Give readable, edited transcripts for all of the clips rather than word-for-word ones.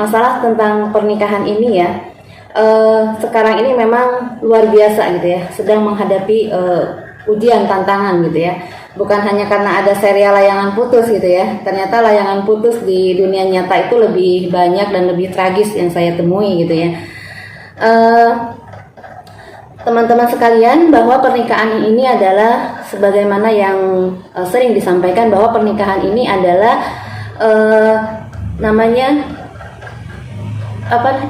masalah tentang pernikahan ini ya. Sekarang ini memang luar biasa gitu ya, sedang menghadapi ujian tantangan gitu ya. Bukan hanya karena ada serial layangan putus gitu ya. Ternyata layangan putus di dunia nyata itu lebih banyak dan lebih tragis yang saya temui gitu ya. Teman-teman sekalian, bahwa pernikahan ini adalah sebagaimana yang sering disampaikan, bahwa pernikahan ini adalah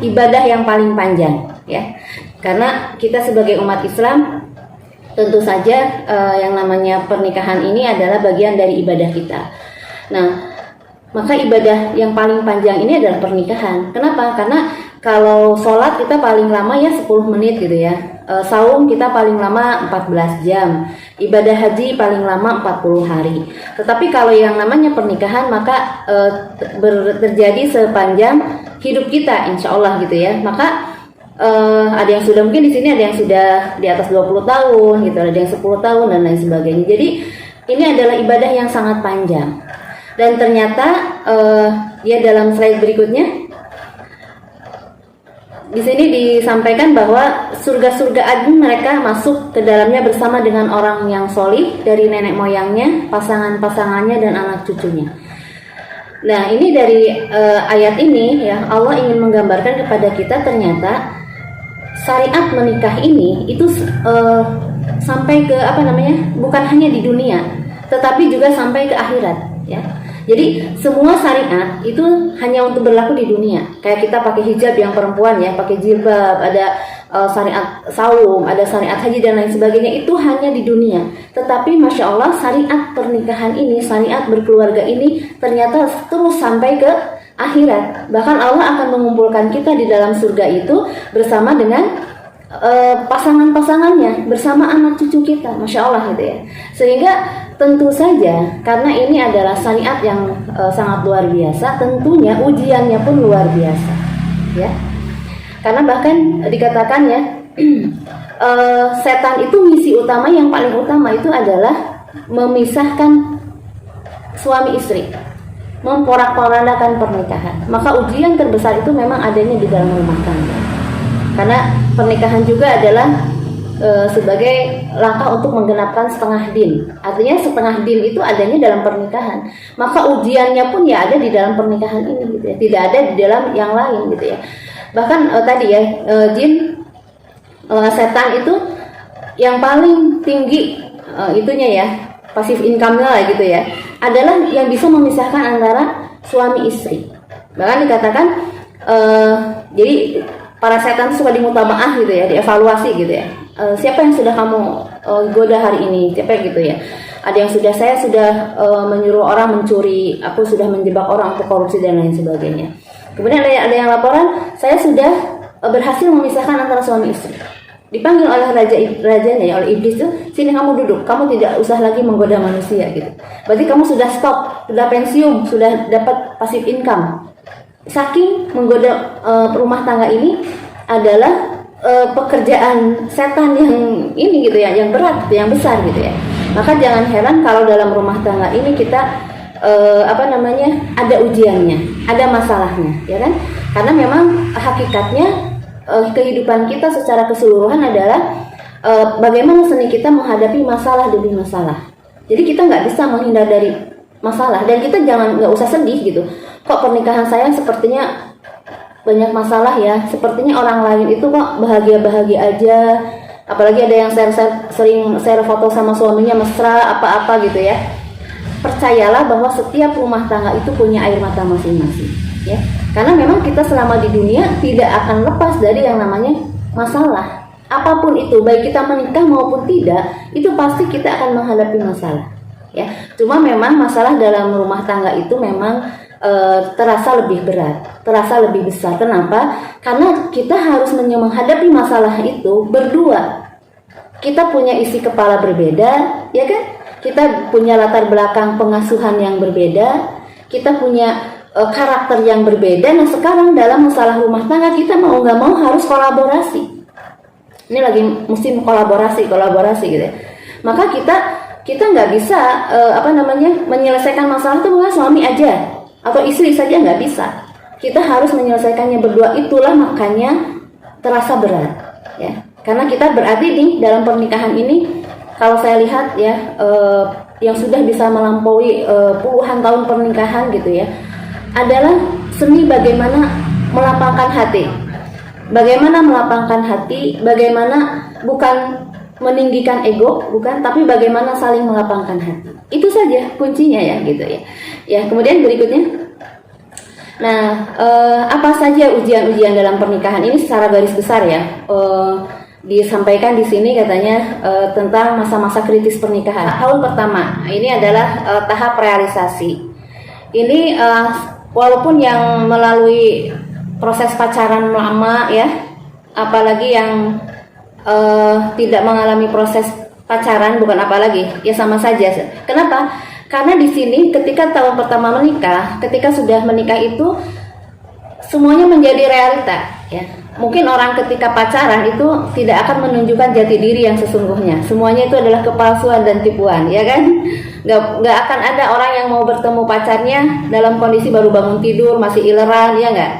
ibadah yang paling panjang ya. Karena kita sebagai umat Islam tentu saja yang namanya pernikahan ini adalah bagian dari ibadah kita. Nah, maka ibadah yang paling panjang ini adalah pernikahan. Kenapa? Karena kalau sholat kita paling lama ya 10 menit gitu ya. Saum kita paling lama 14 jam. Ibadah haji paling lama 40 hari. Tetapi kalau yang namanya pernikahan maka terjadi sepanjang hidup kita, insya Allah gitu ya. Maka ada yang sudah, mungkin di sini ada yang sudah di atas 20 tahun gitu, ada yang 10 tahun dan lain sebagainya. Jadi ini adalah ibadah yang sangat panjang. Dan ternyata ya dalam slide berikutnya di sini disampaikan bahwa surga-surga agung mereka masuk ke dalamnya bersama dengan orang yang solih dari nenek moyangnya, pasangan-pasangannya dan anak cucunya. Nah, ini dari ayat ini ya, Allah ingin menggambarkan kepada kita ternyata syariat menikah ini itu sampai ke bukan hanya di dunia, tetapi juga sampai ke akhirat ya. Jadi semua syariat itu hanya untuk berlaku di dunia. Kayak kita pakai hijab yang perempuan ya, pakai jilbab, ada syariat saum, ada syariat haji dan lain sebagainya, itu hanya di dunia. Tetapi Masya Allah syariat pernikahan ini, syariat berkeluarga ini ternyata terus sampai ke akhirat. Bahkan Allah akan mengumpulkan kita di dalam surga itu bersama dengan pasangan-pasangannya, bersama anak cucu kita, Masya Allah gitu ya. Sehingga tentu saja karena ini adalah syariat yang sangat luar biasa, tentunya ujiannya pun luar biasa ya. Karena bahkan dikatakan ya setan itu misi utama yang paling utama itu adalah memisahkan suami istri, memporak-porandakan pernikahan. Maka ujian terbesar itu memang adanya di dalam rumah tangga. Karena pernikahan juga adalah sebagai langkah untuk menggenapkan setengah din. Artinya setengah din itu adanya dalam pernikahan. Maka ujiannya pun ya ada di dalam pernikahan ini gitu ya. Tidak ada di dalam yang lain gitu ya. Bahkan tadi ya setan itu yang paling tinggi itunya ya, passive income-nya lah gitu ya, adalah yang bisa memisahkan antara suami istri. Bahkan dikatakan jadi para setan suka dimutabaah gitu ya, dievaluasi gitu ya. Siapa yang sudah kamu goda hari ini? Siapa gitu ya? Ada yang saya sudah menyuruh orang mencuri, aku sudah menjebak orang untuk korupsi dan lain sebagainya. Kemudian ada yang laporan, saya sudah berhasil memisahkan antara suami istri. Dipanggil oleh rajanya ya, oleh iblis itu, sini kamu duduk, kamu tidak usah lagi menggoda manusia gitu. Berarti kamu sudah stop, sudah pensiun, sudah dapat passive income. Saking menggoda rumah tangga ini adalah pekerjaan setan yang ini gitu ya, yang berat, yang besar gitu ya. Maka jangan heran kalau dalam rumah tangga ini kita ada ujiannya, ada masalahnya, ya kan? Karena memang hakikatnya kehidupan kita secara keseluruhan adalah bagaimana seni kita menghadapi masalah demi masalah. Jadi kita nggak bisa menghindar dari masalah, dan kita nggak usah sedih gitu. Kok pernikahan saya sepertinya banyak masalah ya, sepertinya orang lain itu kok bahagia-bahagia aja, apalagi ada yang sering share foto sama suaminya mesra apa-apa gitu ya. Percayalah bahwa setiap rumah tangga itu punya air mata masing-masing ya, karena memang kita selama di dunia tidak akan lepas dari yang namanya masalah apapun itu, baik kita menikah maupun tidak, itu pasti kita akan menghadapi masalah ya. Cuma memang masalah dalam rumah tangga itu memang terasa lebih berat, terasa lebih besar. Kenapa? Karena kita harus menghadapi masalah itu berdua. Kita punya isi kepala berbeda, ya kan? Kita punya latar belakang pengasuhan yang berbeda, kita punya karakter yang berbeda. Nah sekarang dalam masalah rumah tangga kita mau nggak mau harus kolaborasi. Ini lagi musim kolaborasi gitu ya. Maka kita nggak bisa menyelesaikan masalah itu dengan suami aja atau istri saja, nggak bisa. kita harus menyelesaikannya berdua. Itulah makanya terasa berat, ya. Karena kita berarti nih dalam pernikahan ini, kalau saya lihat ya, yang sudah bisa melampaui puluhan tahun pernikahan gitu ya, adalah seni bagaimana melapangkan hati. Bagaimana melapangkan hati, bagaimana bukan meninggikan ego, bukan, tapi bagaimana saling melapangkan hati. Itu saja kuncinya ya, gitu ya. Ya, kemudian berikutnya. Nah, apa saja ujian-ujian dalam pernikahan ini secara garis besar ya? Disampaikan di sini katanya tentang masa-masa kritis pernikahan. Tahun pertama, ini adalah tahap realisasi. Ini walaupun yang melalui proses pacaran lama ya, apalagi yang tidak mengalami proses pacaran, bukan apalagi, ya sama saja. Kenapa? Karena di sini ketika tahun pertama menikah, ketika sudah menikah itu semuanya menjadi realita ya. Mungkin orang ketika pacaran itu tidak akan menunjukkan jati diri yang sesungguhnya. Semuanya itu adalah kepalsuan dan tipuan, ya kan? Nggak akan ada orang yang mau bertemu pacarnya dalam kondisi baru bangun tidur, masih ileran, ya nggak?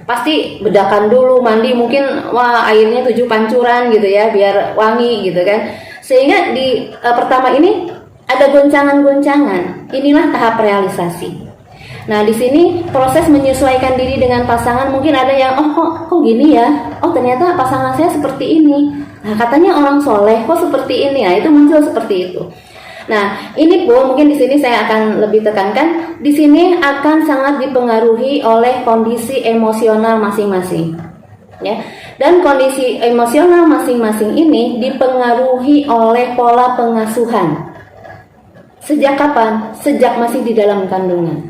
Pasti bedakan dulu, mandi mungkin, wah airnya 7 pancuran gitu ya, biar wangi gitu kan. Sehingga di pertama ini ada goncangan-goncangan. Inilah tahap realisasi. Nah, di sini proses menyesuaikan diri dengan pasangan, mungkin ada yang kok gini ya, ternyata pasangan saya seperti ini, nah katanya orang soleh kok seperti ini, nah itu muncul seperti itu. Nah, ini pun mungkin di sini saya akan lebih tekankan, di sini akan sangat dipengaruhi oleh kondisi emosional masing-masing ya. Dan kondisi emosional masing-masing ini dipengaruhi oleh pola pengasuhan. Sejak kapan? Sejak masih di dalam kandungan.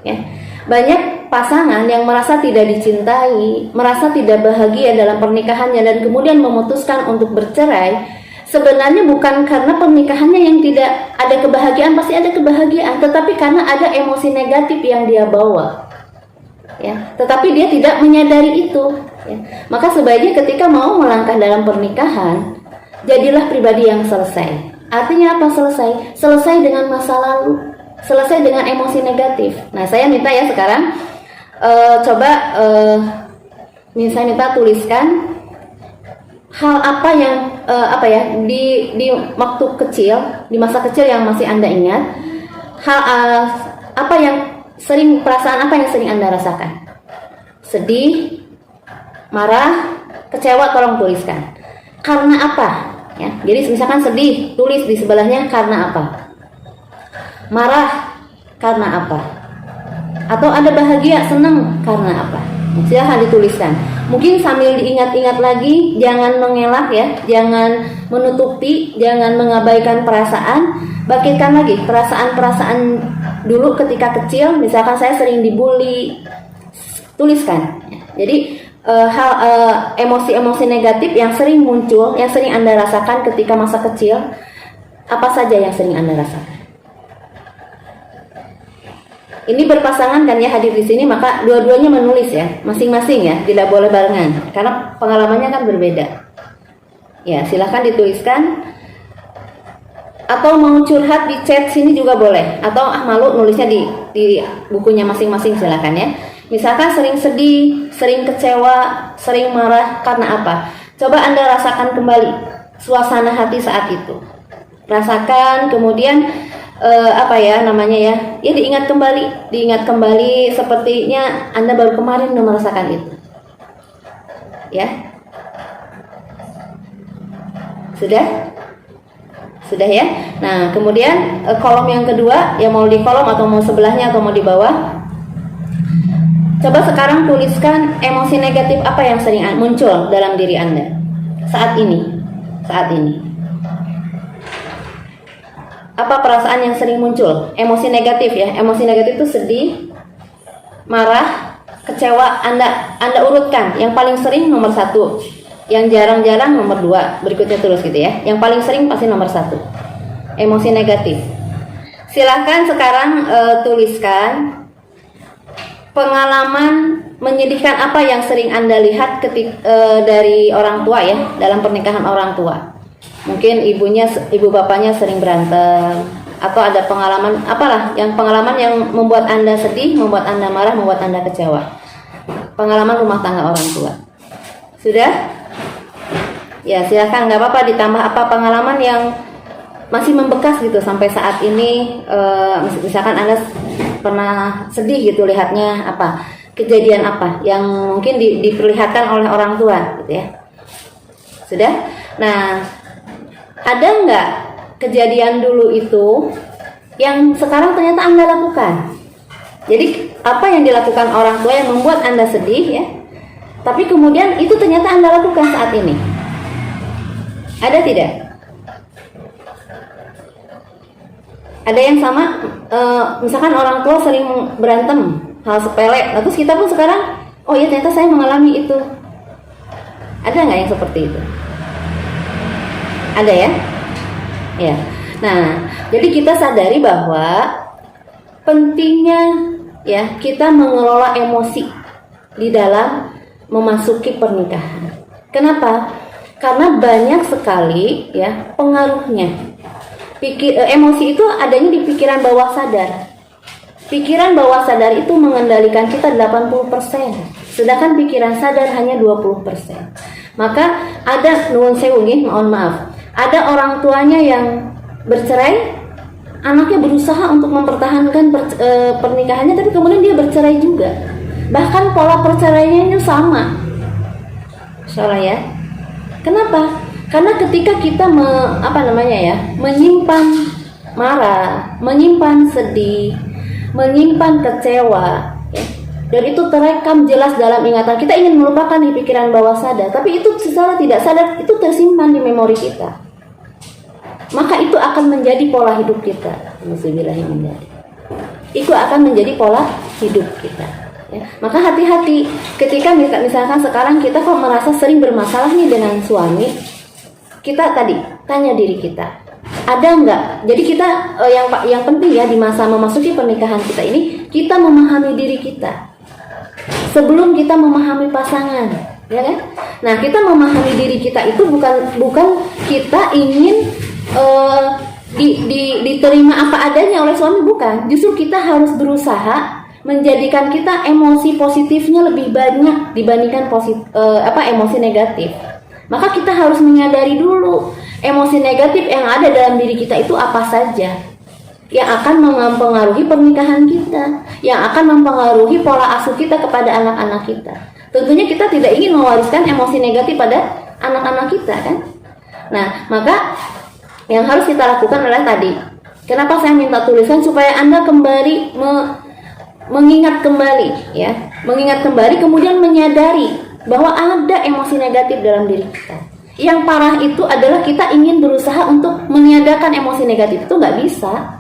Ya. Banyak pasangan yang merasa tidak dicintai, merasa tidak bahagia dalam pernikahannya dan kemudian memutuskan untuk bercerai. Sebenarnya bukan karena pernikahannya yang tidak ada kebahagiaan, pasti ada kebahagiaan, tetapi karena ada emosi negatif yang dia bawa. Ya, tetapi dia tidak menyadari itu. Ya. Maka sebaiknya ketika mau melangkah dalam pernikahan, jadilah pribadi yang selesai. Artinya apa selesai? Selesai dengan masa lalu, selesai dengan emosi negatif. Nah, saya minta ya sekarang saya minta tuliskan hal apa yang di waktu kecil, di masa kecil yang masih Anda ingat, hal apa yang perasaan apa yang sering Anda rasakan? Sedih, marah, kecewa, tolong tuliskan. Karena apa? Ya, jadi misalkan sedih, tulis di sebelahnya karena apa? Marah karena apa? Atau ada bahagia, senang karena apa? Silahkan dituliskan. Mungkin sambil diingat-ingat lagi, jangan mengelak ya, jangan menutupi, jangan mengabaikan perasaan. Bangkitkan lagi perasaan-perasaan dulu ketika kecil. Misalkan saya sering dibully, tuliskan. Jadi emosi-emosi negatif yang sering muncul, yang sering Anda rasakan ketika masa kecil, apa saja yang sering Anda rasakan? Ini berpasangan kan ya hadir di sini, maka dua-duanya menulis ya, masing-masing ya, tidak boleh barengan, karena pengalamannya kan berbeda. Ya, silahkan dituliskan. Atau mau curhat di chat sini juga boleh, atau malu nulisnya di bukunya masing-masing, silahkan ya. Misalkan sering sedih, sering kecewa, sering marah karena apa? Coba Anda rasakan kembali suasana hati saat itu. Rasakan, kemudian diingat kembali sepertinya Anda baru kemarin merasakan itu. Ya. Sudah ya. Nah, kemudian kolom yang kedua, yang mau di kolom atau mau sebelahnya atau mau di bawah. Coba sekarang tuliskan emosi negatif apa yang sering muncul dalam diri Anda saat ini. Apa perasaan yang sering muncul? Emosi negatif ya. Emosi negatif itu sedih, marah, kecewa. Anda urutkan. Yang paling sering nomor 1, yang jarang-jarang nomor 2. Berikutnya terus gitu ya. Yang paling sering pasti nomor 1. Emosi negatif. Silahkan sekarang tuliskan pengalaman menyedihkan apa yang sering Anda lihat dari orang tua ya, dalam pernikahan orang tua. Mungkin ibu bapaknya sering berantem, atau ada pengalaman pengalaman yang membuat Anda sedih, membuat Anda marah, membuat Anda kecewa. pengalaman rumah tangga orang tua. Sudah? Ya silakan, nggak apa-apa ditambah apa pengalaman yang masih membekas gitu sampai saat ini. Misalkan Anda pernah sedih gitu lihatnya apa, kejadian apa yang mungkin diperlihatkan oleh orang tua gitu ya. Sudah? Nah, ada nggak kejadian dulu itu yang sekarang ternyata Anda lakukan? Jadi apa yang dilakukan orang tua yang membuat Anda sedih ya, tapi kemudian itu ternyata Anda lakukan saat ini. Ada tidak? Ada yang sama, misalkan orang tua sering berantem hal sepele, terus kita pun sekarang, oh iya ternyata saya mengalami itu. Ada nggak yang seperti itu? Ada ya? Ya. Nah, jadi kita sadari bahwa pentingnya ya kita mengelola emosi di dalam memasuki pernikahan. Kenapa? Karena banyak sekali ya pengaruhnya. Emosi itu adanya di pikiran bawah sadar. Pikiran bawah sadar itu mengendalikan kita 80%, sedangkan pikiran sadar hanya 20%. Maka ada nuwun sewu nggih, mohon maaf. Ada orang tuanya yang bercerai, anaknya berusaha untuk mempertahankan pernikahannya, tapi kemudian dia bercerai juga. Bahkan pola perceraiannya itu sama. Salah ya. Kenapa? Karena ketika kita menyimpan marah, menyimpan sedih, menyimpan kecewa, ya, dan itu terekam jelas dalam ingatan kita, ingin melupakan di pikiran bawah sadar, tapi itu secara tidak sadar itu tersimpan di memori kita. Maka itu akan menjadi pola hidup kita. Itu akan menjadi pola hidup kita. Ya. Maka hati-hati ketika misalkan sekarang kita kok merasa sering bermasalah nih dengan suami, kita tadi tanya diri kita, ada nggak? Jadi kita yang penting ya di masa memasuki pernikahan kita ini, kita memahami diri kita sebelum kita memahami pasangan, ya kan? Nah, kita memahami diri kita itu bukan kita ingin diterima apa adanya oleh suami, bukan. Justru kita harus berusaha menjadikan kita emosi positifnya lebih banyak dibandingkan emosi negatif. Maka kita harus menyadari dulu emosi negatif yang ada dalam diri kita itu apa saja yang akan mempengaruhi pernikahan kita, yang akan mempengaruhi pola asuh kita kepada anak-anak kita. Tentunya kita tidak ingin mewariskan emosi negatif pada anak-anak kita kan. Nah, maka yang harus kita lakukan adalah tadi. Kenapa saya minta tulisan supaya Anda kembali mengingat kembali ya, mengingat kembali kemudian menyadari bahwa ada emosi negatif dalam diri kita. Yang parah itu adalah kita ingin berusaha untuk meniadakan emosi negatif, itu nggak bisa.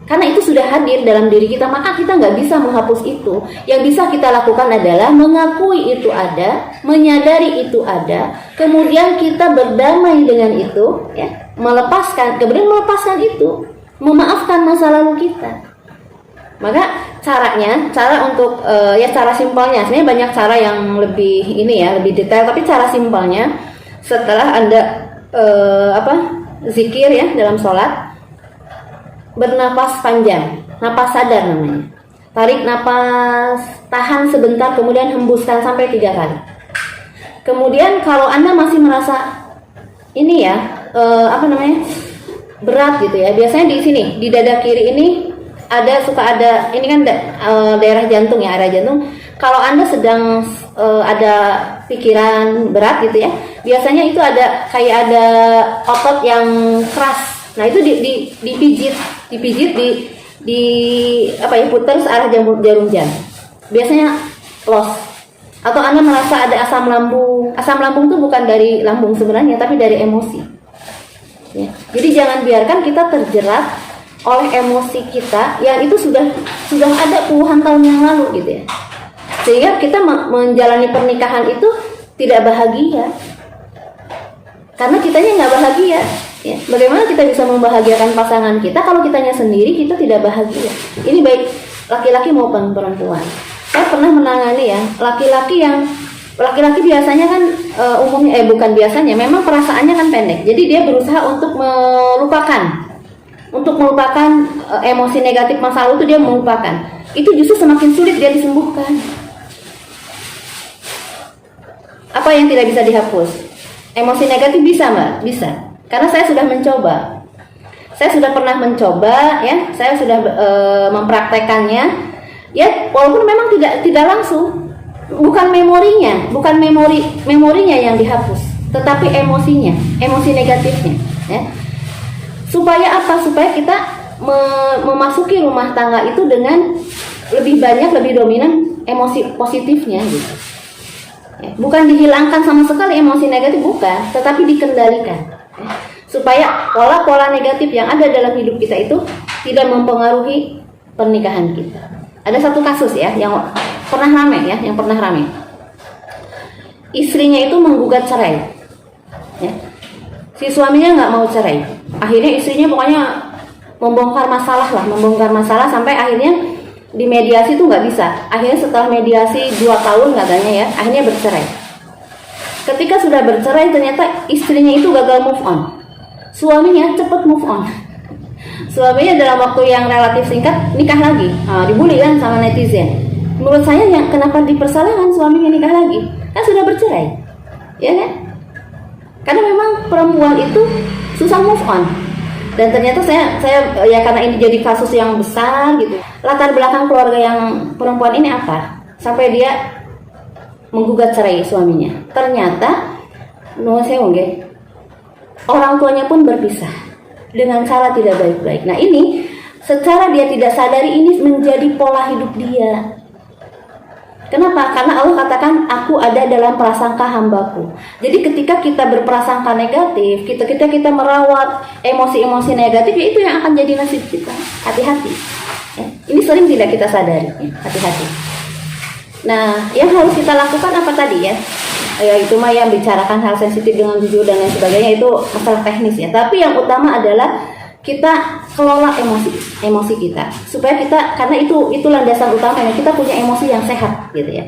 Karena itu sudah hadir dalam diri kita, maka kita nggak bisa menghapus itu. Yang bisa kita lakukan adalah mengakui itu ada, menyadari itu ada, kemudian kita berdamai dengan itu, ya, kemudian melepaskan itu, memaafkan masa lalu kita. Maka cara untuk cara simpelnya, sebenarnya banyak cara yang lebih lebih detail, tapi cara simpelnya setelah Anda zikir ya dalam sholat, bernapas panjang, napas sadar namanya. Tarik napas, tahan sebentar, kemudian hembuskan sampai 3 kali. Kemudian kalau Anda masih merasa berat gitu ya, biasanya di sini di dada kiri ini suka ada ini kan daerah jantung ya, area jantung. Kalau Anda sedang ada pikiran berat gitu ya, biasanya itu ada kayak ada otot yang keras. Nah, itu dipijit putar searah jarum jam. Biasanya los. Atau Anda merasa ada asam lambung. Asam lambung itu bukan dari lambung sebenarnya, tapi dari emosi. Ya. Jadi jangan biarkan kita terjerat oleh emosi kita yang itu sudah ada puluhan tahun yang lalu gitu ya, sehingga kita menjalani pernikahan itu tidak bahagia karena kitanya nggak bahagia ya. Bagaimana kita bisa membahagiakan pasangan kita kalau kitanya sendiri kita tidak bahagia? Ini baik laki-laki maupun perempuan. Saya pernah menangani ya laki-laki biasanya kan bukan biasanya, memang perasaannya kan pendek, jadi dia berusaha untuk melupakan emosi negatif masa lalu, itu dia melupakan. Itu justru semakin sulit dia disembuhkan. Apa yang tidak bisa dihapus? Emosi negatif bisa, Mbak? Bisa. Karena saya sudah mencoba. Saya sudah pernah mencoba, ya. Saya sudah mempraktekannya. Ya, walaupun memang tidak langsung. Bukan memorinya yang dihapus, tetapi emosinya, emosi negatifnya, ya. Supaya apa? Supaya kita memasuki rumah tangga itu dengan lebih banyak, lebih dominan emosi positifnya, gitu. Bukan dihilangkan sama sekali emosi negatif, bukan, tetapi dikendalikan, supaya pola-pola negatif yang ada dalam hidup kita itu tidak mempengaruhi pernikahan kita. Ada satu kasus ya yang pernah rame, istrinya itu menggugat cerai, ya. Si suaminya nggak mau cerai, akhirnya istrinya pokoknya membongkar masalah sampai akhirnya di mediasi itu nggak bisa. Akhirnya setelah mediasi 2 tahun katanya, ya, akhirnya bercerai. Ketika sudah bercerai, ternyata istrinya itu gagal move on, suaminya cepet move on. Suaminya dalam waktu yang relatif singkat nikah lagi. Dibully kan sama netizen. Menurut saya, yang kenapa dipersalahkan suaminya nikah lagi? Kan sudah bercerai, ya kan? Karena memang perempuan itu susah move on. Dan ternyata saya ya, karena ini jadi kasus yang besar gitu. Latar belakang keluarga yang perempuan ini apa? Sampai dia menggugat cerai suaminya. Ternyata orang tuanya pun berpisah dengan cara tidak baik-baik. Nah, ini secara dia tidak sadari ini menjadi pola hidup dia. Kenapa? Karena Allah katakan, aku ada dalam prasangka hambaku. Jadi ketika kita berprasangka negatif, ketika kita merawat emosi-emosi negatif, ya itu yang akan jadi nasib kita. Hati-hati, ya. Ini sering tidak kita sadari, ya. Hati-hati. Nah, yang harus kita lakukan apa tadi, ya? Ya itu mah yang bicarakan hal sensitif dengan jujur dan lain sebagainya, itu masalah teknis, ya. Tapi yang utama adalah kita kelola emosi kita, supaya kita, karena itu landasan utamanya, kita punya emosi yang sehat, gitu ya.